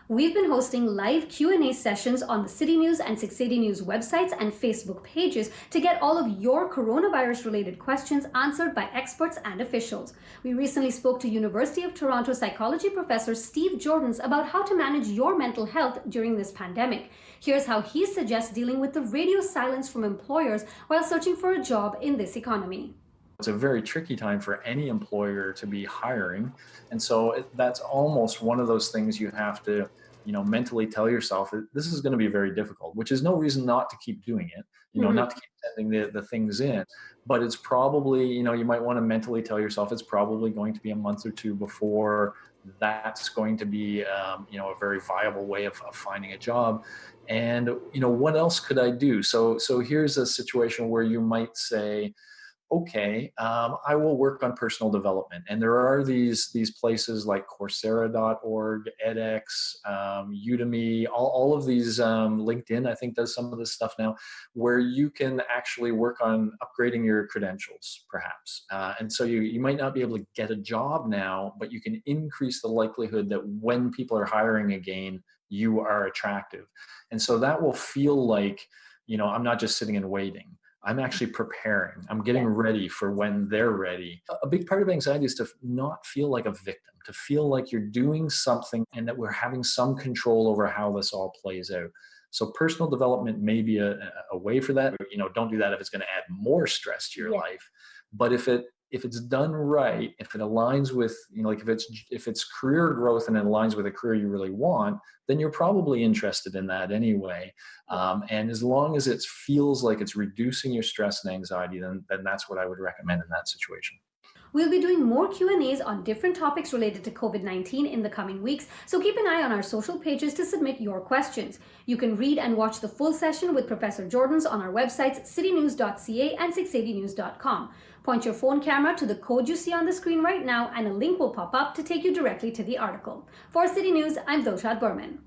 We've been hosting live Q&A sessions on the CityNews and CityNews websites and Facebook pages to get all of your coronavirus-related questions answered by experts and officials. We recently spoke to University of Toronto psychology professor Steve Jordans about how to manage your mental health during this pandemic. Here's how he suggests dealing with the radio silence from employers while searching for a job in this economy. It's a very tricky time for any employer to be hiring. And so that's almost one of those things you have to, mentally tell yourself that this is going to be very difficult, which is no reason not to keep doing it, not to keep sending the things in. But it's probably, you might want to mentally tell yourself it's probably going to be a month or two before that's going to be, a very viable way of finding a job. And, what else could I do? So here's a situation where you might say, okay, I will work on personal development. And there are these places like Coursera.org, edX, Udemy, all of these, LinkedIn, I think does some of this stuff now, where you can actually work on upgrading your credentials, perhaps. And so you might not be able to get a job now, but you can increase the likelihood that when people are hiring again, you are attractive. And so that will feel like, I'm not just sitting and waiting. I'm actually preparing. I'm getting ready for when they're ready. A big part of anxiety is to not feel like a victim, to feel like you're doing something and that we're having some control over how this all plays out. So personal development may be a way for that. Don't do that if it's going to add more stress to your life. But if it's done right, if it aligns with, like if it's career growth and it aligns with a career you really want, then you're probably interested in that anyway. And as long as it feels like it's reducing your stress and anxiety, then that's what I would recommend in that situation. We'll be doing more Q&As on different topics related to COVID-19 in the coming weeks, so keep an eye on our social pages to submit your questions. You can read and watch the full session with Professor Jordans on our websites citynews.ca and 680news.com. Point your phone camera to the code you see on the screen right now and a link will pop up to take you directly to the article. For City News, I'm Doshad Burman.